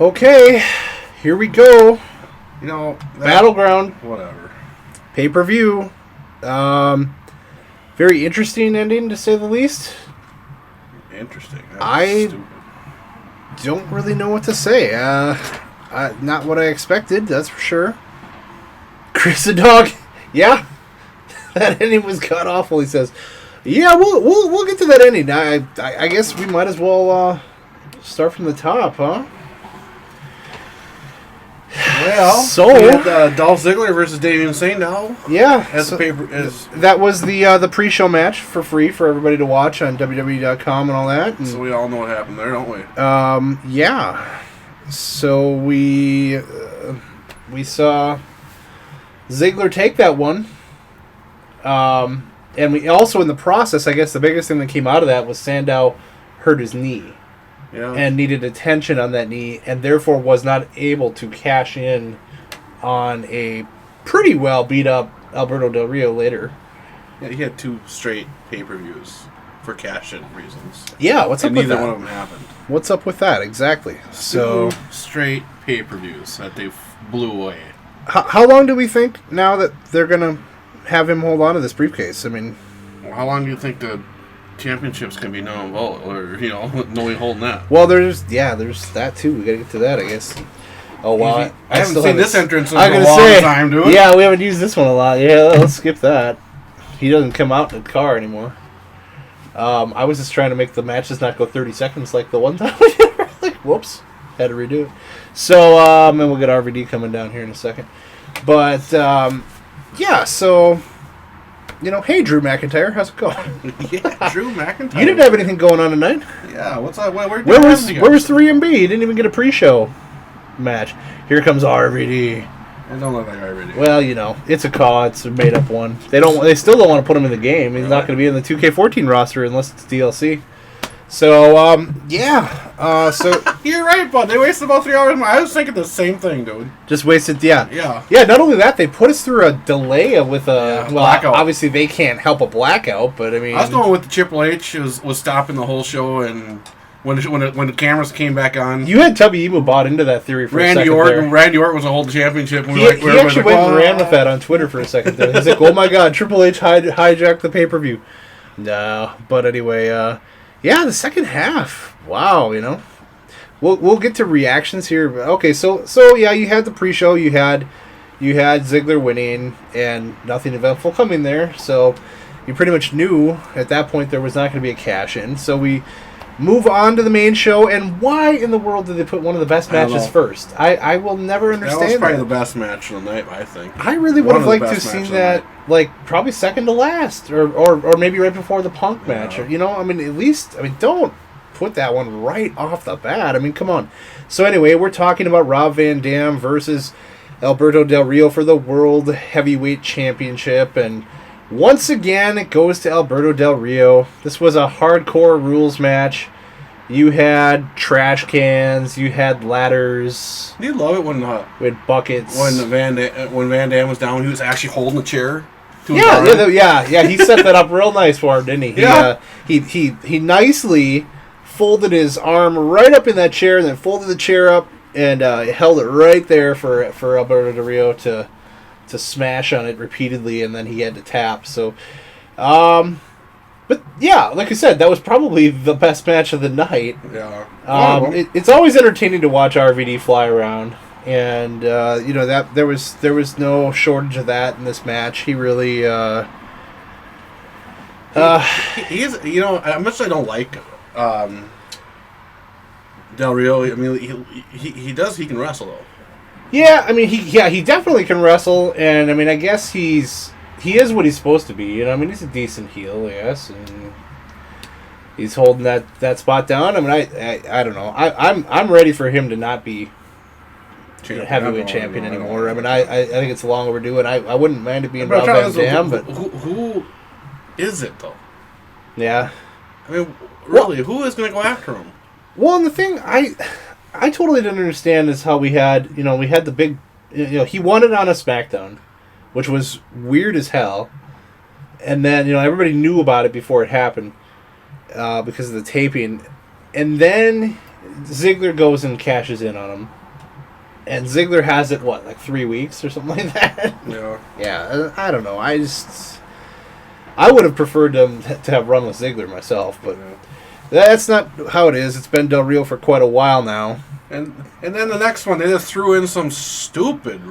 Okay, here we go. You know, Battleground. Whatever. Pay-per-view. Very interesting ending, to say the least. Interesting. I don't really know what to say. Not what I expected, that's for sure. Chris the Dog, yeah, that ending was god awful. He says, "Yeah, we'll get to that ending. I guess we might as well start from the top, huh?" Well, so we had, Dolph Ziggler versus Damian Sandow. Yeah, that was the pre-show match for free for everybody to watch on WWE.com and all that. And, so we all know what happened there, don't we? Yeah. So we saw Ziggler take that one, and we also in the process, I guess the biggest thing that came out of that was Sandow hurt his knee. Yeah. And needed attention on that knee, and therefore was not able to cash in on a pretty well beat up Alberto Del Rio later. Yeah, he had 2 straight pay-per-views for cash-in reasons. Yeah, what's up with that? Neither one of them happened. What's up with that exactly? So 2 straight pay-per-views that they blew away. How long do we think now that they're gonna have him hold on to this briefcase? I mean, how long do you think the championships can be non-vote, or nobody holding that? Well, there's that too. We gotta get to that, I guess. Oh wow, I haven't seen this entrance in a long time, dude. Yeah, we haven't used this one a lot. Yeah, let's skip that. He doesn't come out in the car anymore. I was just trying to make the matches not go 30 seconds like the one time. Like, whoops, had to redo it. So, and we'll get RVD coming down here in a second. But yeah, so. Hey, Drew McIntyre, how's it going? Yeah, Drew McIntyre. You didn't have anything going on tonight. Yeah, what's up? Where was 3MB? You didn't even get a pre-show match. Here comes RVD. I don't look like RVD. Well, it's a call. It's a made-up one. They still don't want to put him in the game. He's not going to be in the 2K14 roster unless it's DLC. So, yeah. So you're right, bud. They wasted about 3 hours. I was thinking the same thing, dude. Just wasted, yeah. Yeah. Yeah, not only that, they put us through a delay with a... blackout. Obviously, they can't help a blackout, but I mean... I was going with the Triple H was stopping the whole show, and when the cameras came back on... You had Tubby Emu bought into that theory for a second there. Randy Orton was a whole championship. And he actually went and ran with that on Twitter for a second there. He's like, oh my god, Triple H hijacked the pay-per-view. No, but anyway, yeah, the second half. Wow, We'll get to reactions here. Okay, so yeah, you had the pre-show. You had Ziggler winning and nothing eventful coming there. So you pretty much knew at that point there was not going to be a cash-in. So we move on to the main show. And why in the world did they put one of the best matches first? I will never understand that. Was probably the best match of the night, I think. I really would have liked to have seen that, probably second to last, or maybe right before the Punk match. Or, at least, don't put that one right off the bat. Come on. So anyway, we're talking about Rob Van Dam versus Alberto Del Rio for the World Heavyweight Championship, and once again, it goes to Alberto Del Rio. This was a hardcore rules match. You had trash cans. You had ladders. Do you love it when with buckets? When Van Dam was down, he was actually holding the chair. Yeah. He set that up real nice for him, didn't he? Yeah. He nicely folded his arm right up in that chair, and then folded the chair up and held it right there for Alberto Del Rio to smash on it repeatedly, and then he had to tap. So, but yeah, like I said, that was probably the best match of the night. Yeah. It's always entertaining to watch RVD fly around, and that there was no shortage of that in this match. He really he is. How much I don't like Del Rio. He can wrestle though. Yeah, he definitely can wrestle, and I guess he is what he's supposed to be. He's a decent heel, yes, and he's holding that spot down. I don't know. I'm ready for him to not be heavyweight champion anymore. I think it's long overdue, and I wouldn't mind it being Rob Van Dam, but who is it though? Yeah, really, who is going to go after him? Well, and the thing I totally didn't understand is how we had the big, he won it on a SmackDown, which was weird as hell, and then everybody knew about it before it happened, because of the taping, and then Ziggler goes and cashes in on him. And Ziggler has it, what, like 3 weeks or something like that? Yeah. Yeah, I don't know. I would have preferred them to have run with Ziggler myself, but that's not how it is. It's been Del Rio for quite a while now. And then the next one, they just threw in some stupid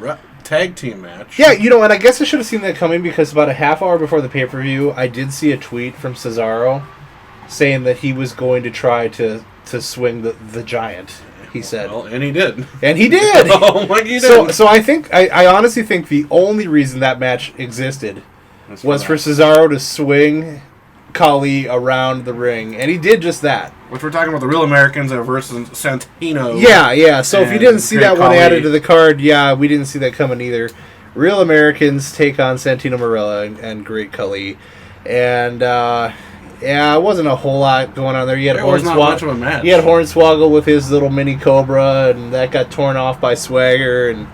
tag team match. Yeah, and I guess I should have seen that coming because about a half hour before the pay-per-view, I did see a tweet from Cesaro saying that he was going to try to swing the giant. He said, well, and he did. And he did. Oh, like he did. So I honestly think the only reason that match existed was for Cesaro to swing Khali around the ring, and he did just that. Which we're talking about the Real Americans versus Santino. Yeah. So if you didn't see that one Khali added to the card, we didn't see that coming either. Real Americans take on Santino Marella and Great Khali, and it wasn't a whole lot going on there. You had Hornswoggle with his little mini Cobra, and that got torn off by Swagger, and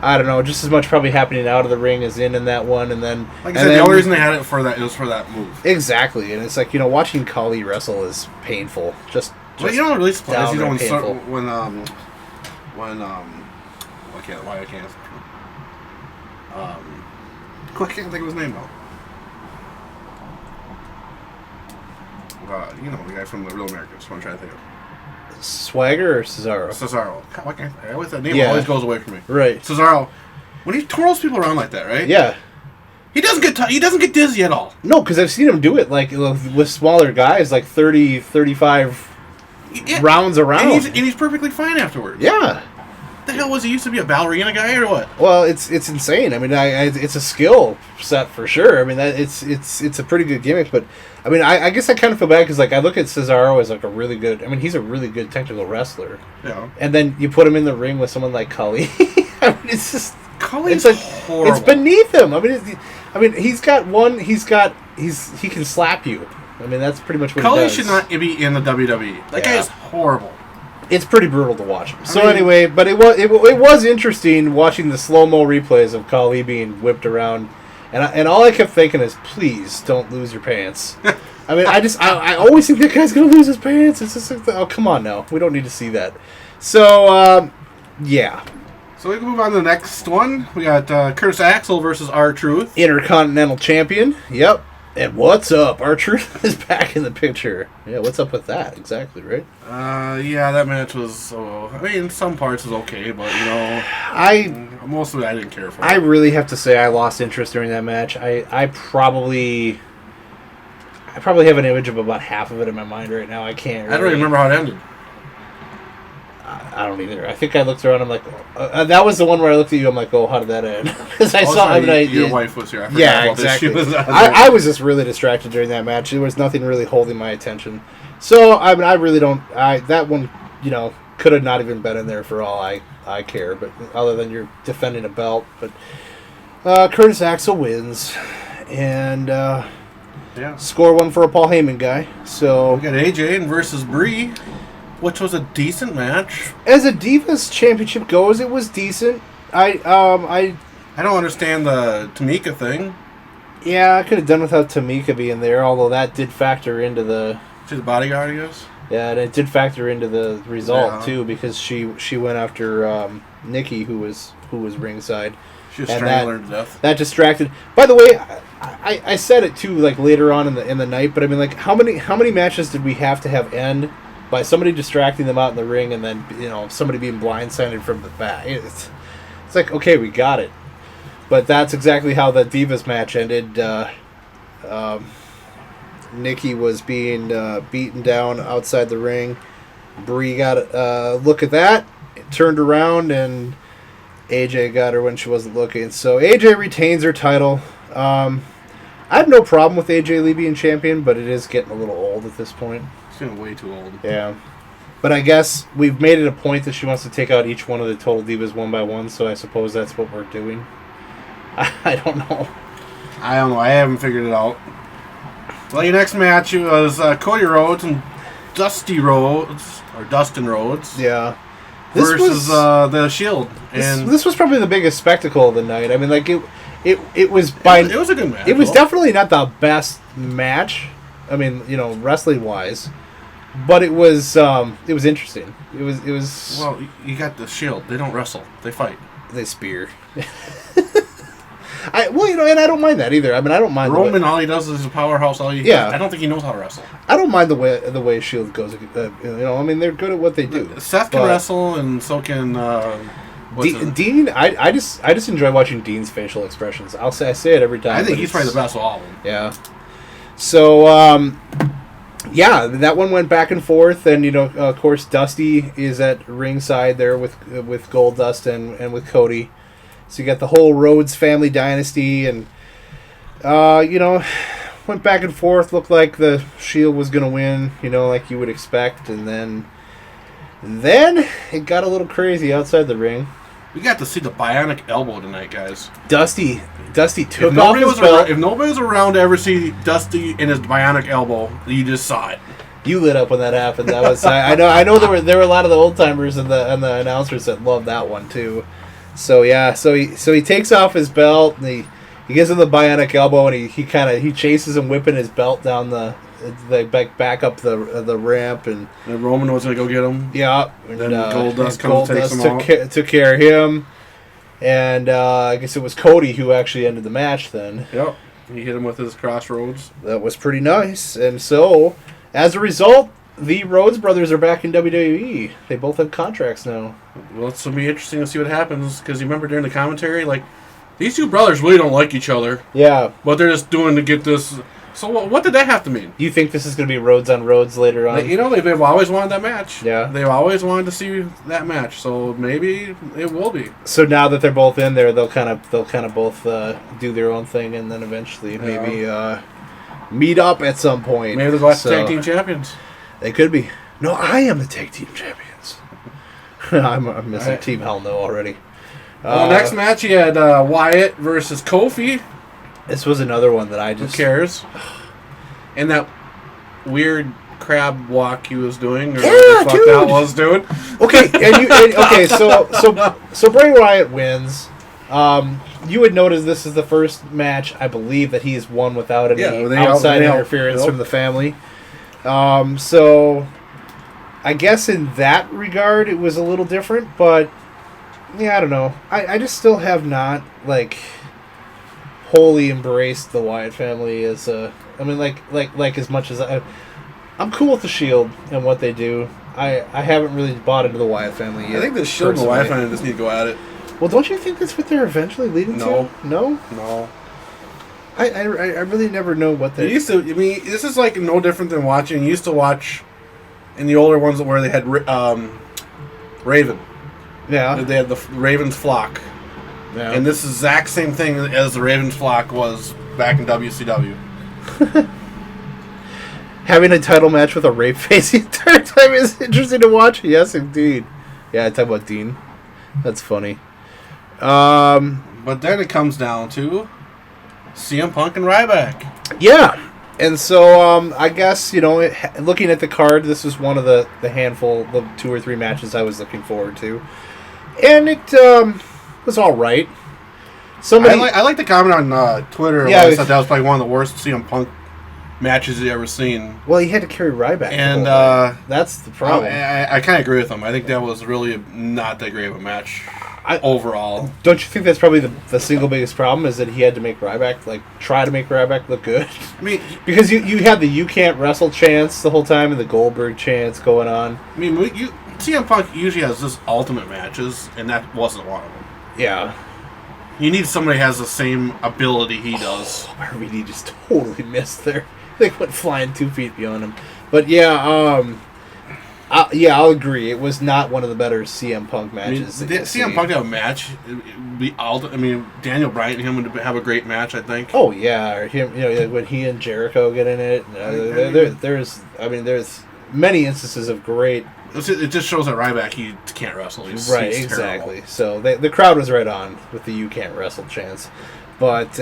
I don't know, just as much probably happening out of the ring as in that one, and then... Like I said, the only reason they had it for that, it was for that move. Exactly, and it's like, watching Khali wrestle is painful. Just well, you know what really surprised you? I can't think of his name, though. The guy from the Real Americans. What I'm trying to think of. Swagger or Cesaro? Cesaro. I always that name always goes away from me. Right. Cesaro. When he twirls people around like that, right? Yeah. He doesn't get dizzy at all. No, because I've seen him do it like with smaller guys, like 30, 35 rounds around, and he's perfectly fine afterwards. Yeah. The hell was he used to be a ballerina guy or what? Well, it's insane. I mean, it's a skill set for sure. I mean, it's a pretty good gimmick, but I mean, I guess I kind of feel bad because like I look at Cesaro as like a really good. I mean, he's a really good technical wrestler. Yeah. And then you put him in the ring with someone like Khali. I mean, it's just Khali's horrible. It's beneath him. I mean, he can slap you. I mean, that's pretty much what Khali he does. should not be in the WWE. That guy is horrible. It's pretty brutal to watch him. So anyway, but it was interesting watching the slow-mo replays of Khali being whipped around, and all I kept thinking is, please don't lose your pants. I mean, I always think that guy's gonna lose his pants. It's just like, oh, come on now, we don't need to see that. So yeah. So we can move on to the next one. We got Curtis Axel versus R-Truth, Intercontinental Champion. Yep. And what's up? R-Truth is back in the picture. Yeah, what's up with that? Exactly, right? Yeah, that match was... some parts was okay, but, most of it I didn't care for. I really have to say I lost interest during that match. I probably have an image of about half of it in my mind right now. I can't really... I don't even remember how it ended. I don't either. I think I looked around. I'm like, that was the one where I looked at you. I'm like, oh, how did that end? Because I saw. Your wife was here. I forgot yeah, about exactly. This. I was just really distracted during that match. There was nothing really holding my attention. So I mean, I really don't. That one, could have not even been in there for all I care. But other than you're defending a belt, but Curtis Axel wins, and score one for a Paul Heyman guy. So we got AJ versus Brie. Which was a decent match. As a Divas Championship goes, it was decent. I don't understand the Tamika thing. Yeah, I could have done without Tamika being there, although that did factor into the... She's the bodyguard, I guess? Yeah, and it did factor into the result, too, because she went after Nikki, who was ringside. She was strangling her to death. That distracted... By the way, I said it, too, like, later on in the night, but I mean, like, how many matches did we have to have end by somebody distracting them out in the ring and then, somebody being blindsided from the back? It's like, okay, we got it. But that's exactly how the Divas match ended. Nikki was being beaten down outside the ring. Brie got a look at that, turned around, and AJ got her when she wasn't looking. So AJ retains her title. I have no problem with AJ Lee being champion, but it is getting a little old at this point. Getting way too old. Yeah. But I guess we've made it a point that she wants to take out each one of the Total Divas one by one, so I suppose that's what we're doing. I don't know. I don't know. I haven't figured it out. Well, your next match was Cody Rhodes and Dustin Rhodes. Yeah. Versus the Shield. This was probably the biggest spectacle of the night. I mean, like, it was by... It was a good match. It was definitely not the best match. I mean, wrestling-wise. But it was interesting. It was. Well, you got the Shield. They don't wrestle. They fight. They spear. And I don't mind that either. I mean, I don't mind Roman. All he does is a powerhouse. I don't think he knows how to wrestle. I don't mind the way Shield goes. I mean, they're good at what they do. Seth can wrestle, and so can Dean. I just enjoy watching Dean's facial expressions. I say it every time. I think he's probably the best of all of them. Yeah. So that one went back and forth, and of course, Dusty is at ringside there with Goldust and with Cody. So you got the whole Rhodes family dynasty, and went back and forth. Looked like the Shield was gonna win, like you would expect, and then it got a little crazy outside the ring. We got to see the bionic elbow tonight, guys. Dusty took off his belt. If nobody was around to ever see Dusty in his bionic elbow, you just saw it. You lit up when that happened. That was I know there were a lot of the old timers and the announcers that loved that one too. So yeah, so he takes off his belt and he gives him the bionic elbow, and he chases him whipping his belt down the back up the ramp, and Roman was gonna go get him. Yeah, and then Goldust comes and takes him out. Took care of him, and I guess it was Cody who actually ended the match then. Yep, he hit him with his crossroads. That was pretty nice, and so as a result, the Rhodes brothers are back in WWE. They both have contracts now. Well, it's going to be interesting to see what happens, because you remember during the commentary, like, these two brothers really don't like each other. Yeah. But they're just doing to get this. So what did that have to mean? Do you think this is going to be Rhodes on Rhodes later on? They've always wanted that match. Yeah. They've always wanted to see that match, so maybe it will be. So now that they're both in there, they'll kind of both do their own thing, and then eventually maybe meet up at some point. Maybe they'll go after tag team champions. They could be. No, I am the tag team champions. I'm missing Team Hell No already. Next match, you had Wyatt versus Kofi. This was another one that I just... Who cares? And that weird crab walk he was doing, or what the fuck that was doing. Okay, so Bray Wyatt wins. You would notice this is the first match, I believe, that he's won without any outside interference from the family. So I guess in that regard it was a little different, but yeah, I don't know. I just still have not wholly embraced the Wyatt family as as much as I'm cool with the Shield and what they do. I haven't really bought into the Wyatt family yet. I think the Shield and the Wyatt family just need to go at it. Well, don't you think that's what they're eventually leading to? No? No. I really never know what they... This is no different than watching... You used to watch in the older ones where they had Raven. Yeah. They had the Raven's flock. Yeah. And this is the exact same thing as the Raven's flock was back in WCW. Having a title match with a rape face the entire time is interesting to watch. Yes, indeed. Yeah, I talk about Dean. That's funny. But then it comes down to CM Punk and Ryback. Yeah. And so, I guess, looking at the card, this was one of the handful, the 2 or 3 matches I was looking forward to. And it was all right. I like to comment on Twitter. Yeah, I thought that was probably one of the worst CM Punk matches you've ever seen. Well, he had to carry Ryback. And that's the problem. I kind of agree with him. I think that was really not that great of a match overall. Don't you think that's probably the single biggest problem is that he had to make Ryback, try to make Ryback look good? I mean, because you had the "you can't wrestle" chants the whole time and the Goldberg chants going on. I mean, CM Punk usually has just ultimate matches, and that wasn't one of them. Yeah. You need somebody who has the same ability he does. RVD just totally missed there. They went flying 2 feet beyond him. But yeah, I'll agree. It was not one of the better CM Punk matches. CM Punk have a match. Daniel Bryan and him would have a great match, I think. Oh yeah, or him. When he and Jericho get in it. There's many instances of great. It just shows that Ryback he can't wrestle. He's exactly. So the crowd was right on with the "you can't wrestle" chants, but.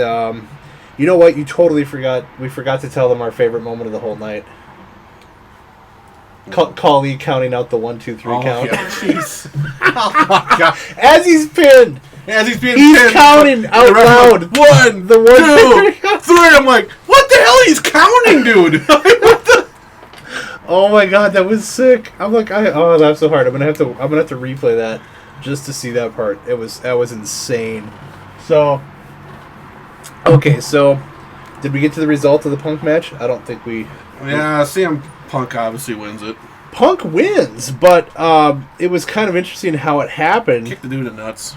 You know what? You totally forgot. We forgot to tell them our favorite moment of the whole night. Khali counting out the 1, 2, 3 count. Yeah, jeez. Oh my god! As he's pinned. He's pinned. Counting out loud. 1, 2, 3. I'm like, what the hell? He's counting, dude. What the? Oh my god, that was sick. I'm like, oh, that's so hard. I'm gonna have to replay that just to see that part. That was insane. So, okay, so did we get to the result of the Punk match? I don't think we. Yeah, CM Punk obviously wins it. Punk wins, but it was kind of interesting how it happened. Kick the dude in the nuts.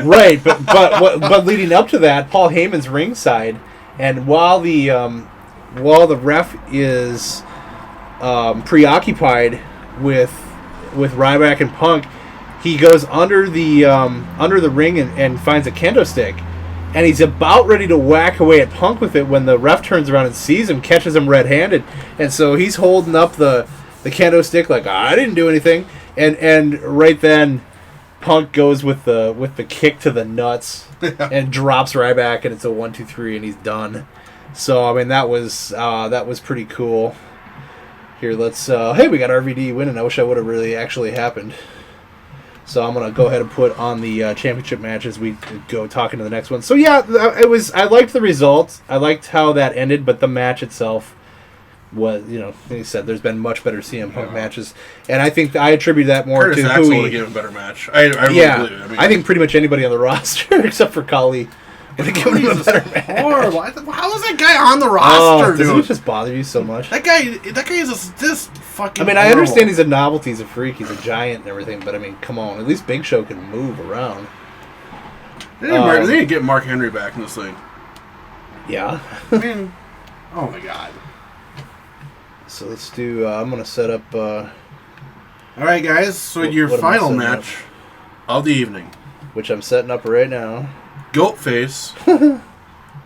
Right, but leading up to that, Paul Heyman's ringside, and while the ref is preoccupied with Ryback and Punk, he goes under the ring and finds a kendo stick, and he's about ready to whack away at Punk with it when the ref turns around and sees him, catches him red-handed, and so he's holding up the kendo stick like, I didn't do anything, and right then Punk goes with the kick to the nuts and drops Ryback, and it's a 1-2-3, and he's done. So I mean that was pretty cool. Here, let's hey, we got RVD winning. I wish I would have really actually happened. So I'm gonna go ahead and put on the championship match as we go talking to the next one. So yeah, it was. I liked the result. I liked how that ended, but the match itself was, like you said, there's been much better CM Punk matches, and I think I attribute that more Curtis to Axel who he. would have given a better match. I really believe. I think pretty much anybody on the roster except for Kali would have given him a better match. Horrible. How was that guy on the roster, doesn't dude? it just bother you so much? That guy is just fucking. I mean, horrible. I understand he's a novelty, he's a freak, he's a giant and everything, but I mean, come on, at least Big Show can move around. They need to get Mark Henry back in this thing. Yeah. I mean, oh my god. So let's do. I'm gonna set up. All right, guys. So your what am I final setting match of the evening, which I'm setting up right now. Goatface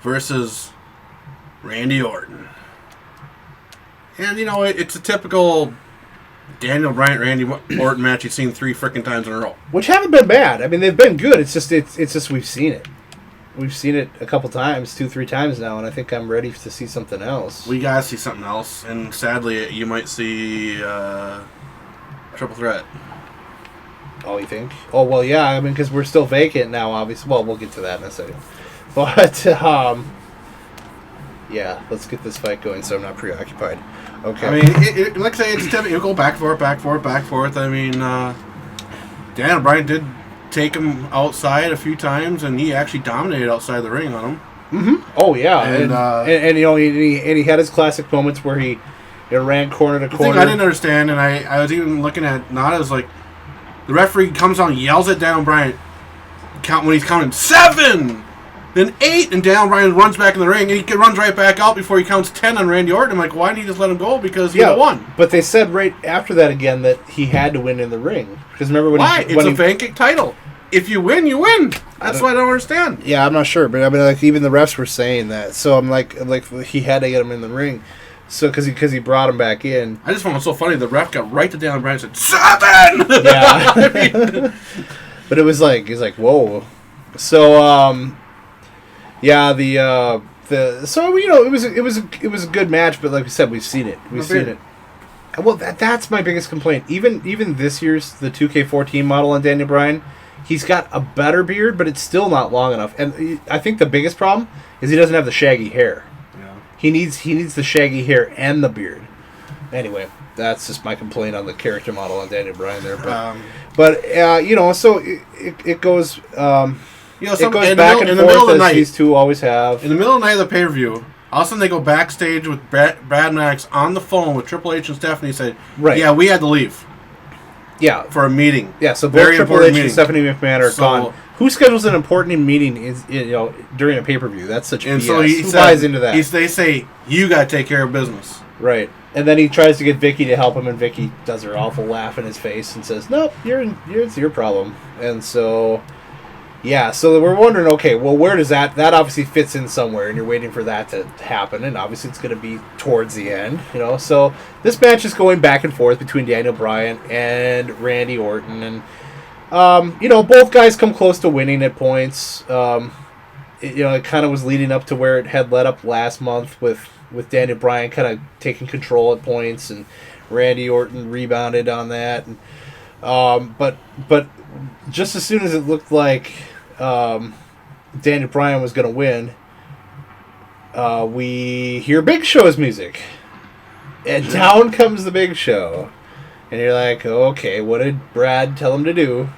versus Randy Orton. And it's a typical Daniel Bryan Randy Orton match you've seen 3 freaking times in a row. Which haven't been bad. I mean, they've been good. It's just we've seen it. We've seen it a couple times, 2-3 times now, and I think I'm ready to see something else. We gotta see something else, and sadly, you might see Triple Threat. Oh, you think? Oh, well, yeah. I mean, because we're still vacant now, obviously. Well, we'll get to that in a second. But yeah, let's get this fight going so I'm not preoccupied. Okay. I mean, like I say, it's typical. It'll go back and forth. I mean, Daniel Bryan did take him outside a few times, and he actually dominated outside the ring on him. Mm-hmm. Oh yeah, and he had his classic moments where he ran corner to corner. The thing I didn't understand, and I was even looking at Nada's like, the referee comes on, yells at Daniel Bryan, when he's counting 7, then 8, and Daniel Bryan runs back in the ring, and he runs right back out before he counts 10 on Randy Orton. I'm like, why didn't he just let him go? Because he won. But they said right after that again that he had to win in the ring. Because remember when it's a vacant title. If you win, you win. That's what I don't understand. Yeah, I'm not sure, but I mean, like even the refs were saying that. So I'm like he had to get him in the ring. So because he brought him back in. I just found it so funny. The ref got right to Daniel Bryan and said 7. Yeah. I mean, but it was like he's like whoa. So yeah, so it was a good match, but like we said, we've seen it. We've seen it. Well, that's my biggest complaint. Even this year's the 2K14 model on Daniel Bryan, he's got a better beard, but it's still not long enough. And I think the biggest problem is he doesn't have the shaggy hair. Yeah. He needs the shaggy hair and the beard. Anyway, that's just my complaint on the character model on Daniel Bryan there. But so it goes. It goes back and forth as these two always have. In the middle of the night of the pay-per-view, all of a sudden they go backstage with Brad Maddox on the phone with Triple H and Stephanie. Said, right. Yeah, we had to leave. Yeah, for a meeting. Yeah, so both Triple H and Stephanie McMahon are gone. Who schedules an important meeting during a pay-per-view? That's such BS. So who buys into that? They say you got to take care of business. Right. And then he tries to get Vicky to help him, and Vicky does her awful laugh in his face and says, "Nope, it's your problem." And so. Yeah, so we're wondering, okay, well, where does that obviously fits in somewhere, and you're waiting for that to happen, and obviously it's going to be towards the end, So this match is going back and forth between Daniel Bryan and Randy Orton, and both guys come close to winning at points. It kind of was leading up to where it had led up last month with Daniel Bryan kind of taking control at points, and Randy Orton rebounded on that, and but just as soon as it looked like Daniel Bryan was going to win, we hear Big Show's music. And down comes the Big Show. And you're like, okay, what did Brad tell him to do?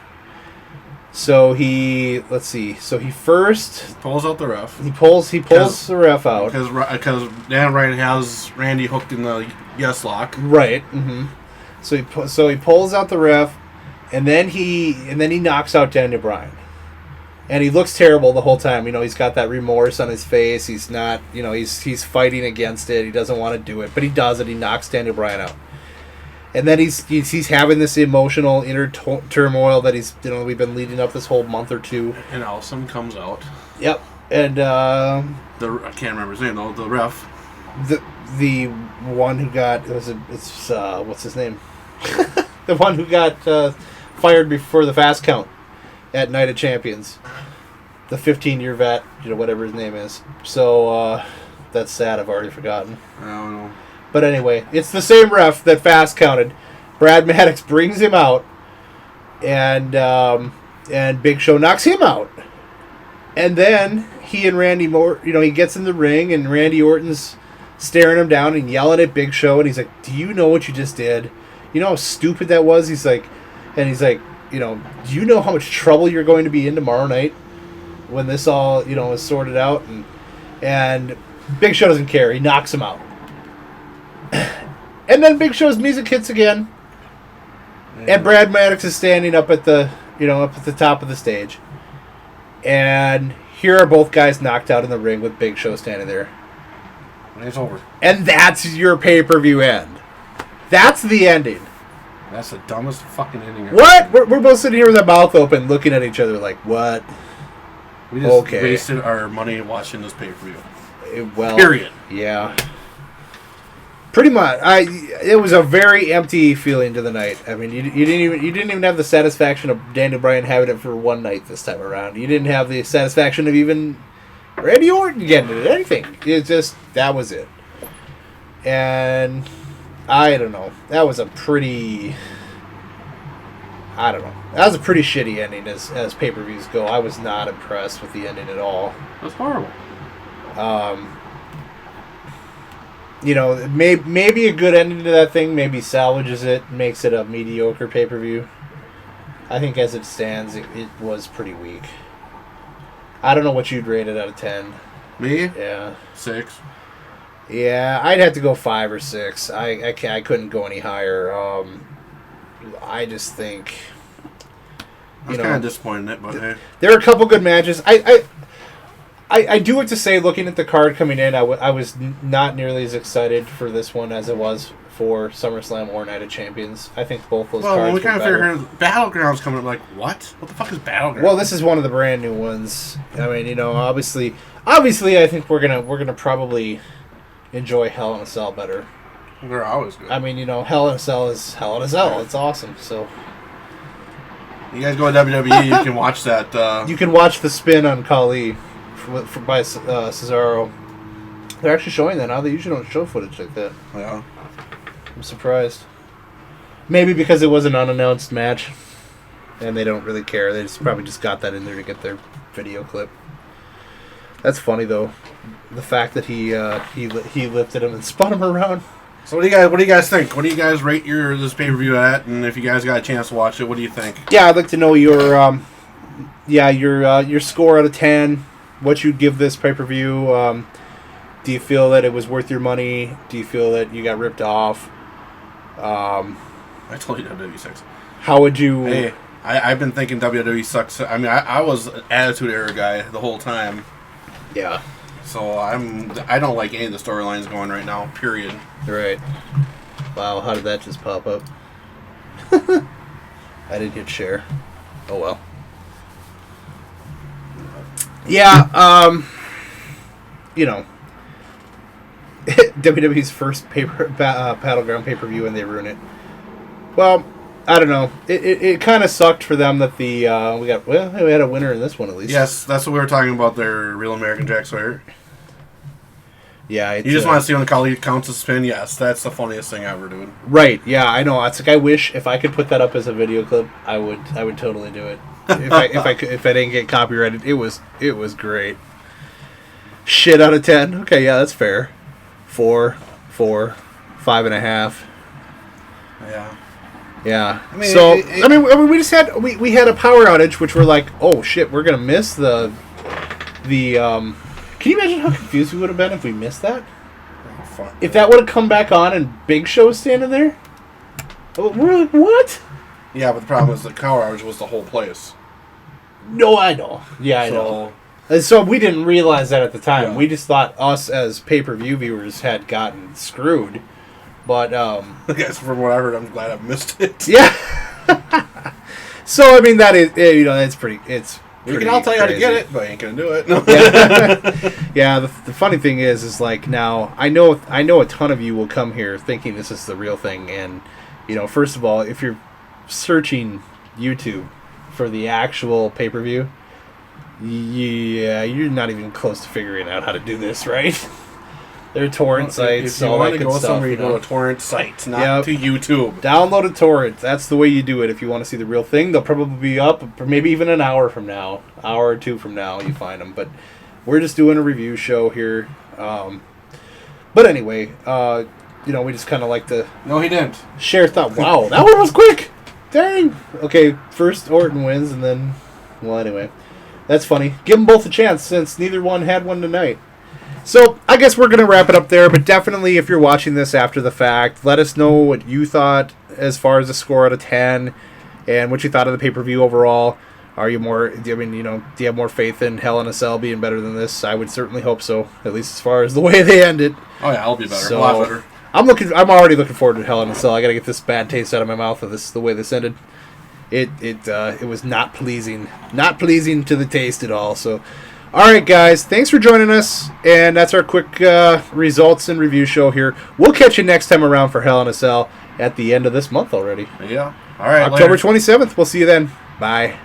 So he first pulls out the ref. He pulls the ref out because Dan Bryan has Randy hooked in the yes lock. Right. Mm-hmm. So he pulls out the ref, and then he knocks out Daniel Bryan, and he looks terrible the whole time. He's got that remorse on his face. He's not. He's fighting against it. He doesn't want to do it, but he does it. He knocks Daniel Bryan out. And then he's having this emotional inner turmoil that we've been leading up this whole month or two. And Allison comes out. Yep. And I can't remember his name though. The ref. The one who got what's his name? The one who got fired before the fast count at Night of Champions. The 15-year vet, whatever his name is. So that's sad. I've already forgotten. I don't know. But anyway, it's the same ref that fast counted. Brad Maddox brings him out, and Big Show knocks him out. And then he and Randy he gets in the ring, and Randy Orton's staring him down and yelling at Big Show, and he's like, "Do you know what you just did? You know how stupid that was?" He's like, do you know how much trouble you're going to be in tomorrow night when this all is sorted out? And Big Show doesn't care. He knocks him out. And then Big Show's music hits again, and Brad Maddox is standing up at the top of the stage, and here are both guys knocked out in the ring with Big Show standing there. And it's over. And that's your pay-per-view end. That's the ending. That's the dumbest fucking ending ever. What? We're both sitting here with our mouth open, looking at each other like, what? We just wasted our money watching this pay-per-view. Period. Yeah. Pretty much. It was a very empty feeling to the night. I mean, you didn't even have the satisfaction of Daniel Bryan having it for one night this time around. You didn't have the satisfaction of even Randy Orton getting it. Anything. That was it. And I don't know. That was a pretty. I don't know. That was a pretty shitty ending as pay-per-views go. I was not impressed with the ending at all. That's horrible. Maybe a good ending to that thing. Maybe salvages it, makes it a mediocre pay-per-view. I think as it stands, it was pretty weak. I don't know what you'd rate it out of 10. Me? Yeah. 6. Yeah, I'd have to go 5 or 6. I couldn't go any higher. I just think. I was kind of disappointed in it, but hey. There are a couple good matches. I do have to say, looking at the card coming in, I was not nearly as excited for this one as it was for SummerSlam or Night of Champions. I think both those cards we were kind of better. figured Battleground's coming up. Like, what? What the fuck is Battleground? Well, this is one of the brand new ones. I mean, obviously, I think we're gonna probably enjoy Hell in a Cell better. They're always good. I mean, Hell in a Cell is Hell in a Cell. It's awesome. So you guys go to WWE, you can watch that. You can watch the spin on Khali by Cesaro. They're actually showing that now. They usually don't show footage like that. Yeah. I'm surprised. Maybe because it was an unannounced match, and they don't really care. They probably just got that in there to get their video clip. That's funny though, the fact that he lifted him and spun him around. So what do you guys think? What do you guys rate this pay-per-view at? And if you guys got a chance to watch it, what do you think? Yeah, I'd like to know your score out of 10. What you'd give this pay-per-view. Do you feel that it was worth your money? Do you feel that you got ripped off? I told you WWE sucks. How would you... Hey, I've been thinking WWE sucks. I mean, I was an Attitude Era guy the whole time. Yeah. So I don't like any of the storylines going right now, period. Right. Wow, how did that just pop up? I didn't hit share. Oh well. Yeah, WWE's first Battleground pay-per-view, and they ruin it. Well, I don't know. It kind of sucked for them that we had a winner in this one at least. Yes, that's what we were talking about. Their Real American Jack Sawyer. Yeah, you just want to see when the Khali counts a spin. Yes, that's the funniest thing ever, dude. Right? Yeah, I know. It's like I wish if I could put that up as a video clip, I would totally do it. If I didn't get copyrighted, it was great. Shit out of 10. Okay, yeah, that's fair. 4, 4, 5.5. Yeah. Yeah. I mean, so I mean, we just had we had a power outage, which we're like, oh shit, we're gonna miss the. Can you imagine how confused we would have been if we missed that? Oh, fuck. If that would have come back on and Big Show was standing there, we're like, what? Yeah, but the problem is the power outage was the whole place. No, I know. Yeah, I know. And so we didn't realize that at the time. Yeah. We just thought us as pay-per-view viewers had gotten screwed. But I guess from what I heard, I'm glad I missed it. Yeah. So I mean, that is, you know, it's pretty. It's we can all tell you how to get it, but I ain't gonna do it. No. Yeah. Yeah. The funny thing is like now I know a ton of you will come here thinking this is the real thing, and you know, first of all, if you're searching YouTube for the actual pay-per-view, yeah, you're not even close to figuring out how to do this, right? There are torrent sites. If you want to go somewhere, you go to torrent sites, not to YouTube. Download a torrent. That's the way you do it if you want to see the real thing. They'll probably be up maybe even an hour from now. Hour or two from now, you find them. But we're just doing a review show here. But anyway, you know, we just kind of like to... No, he didn't. Share thought. Wow, that one was quick! Dang! Okay, first Orton wins, and then... Well, anyway. That's funny. Give them both a chance, since neither one had one tonight. So, I guess we're going to wrap it up there, but definitely if you're watching this after the fact, let us know what you thought as far as a score out of 10, and what you thought of the pay-per-view overall. Are you more, do you have more faith in Hell in a Cell being better than this? I would certainly hope so, at least as far as the way they ended. Oh yeah, I'll be better. So, a lot better. I'm already looking forward to Hell in a Cell. I got to get this bad taste out of my mouth of the way this ended. It was not pleasing to the taste at all. So, all right, guys, thanks for joining us, and that's our quick results and review show here. We'll catch you next time around for Hell in a Cell at the end of this month already. Yeah. All right. October 27th. We'll see you then. Bye.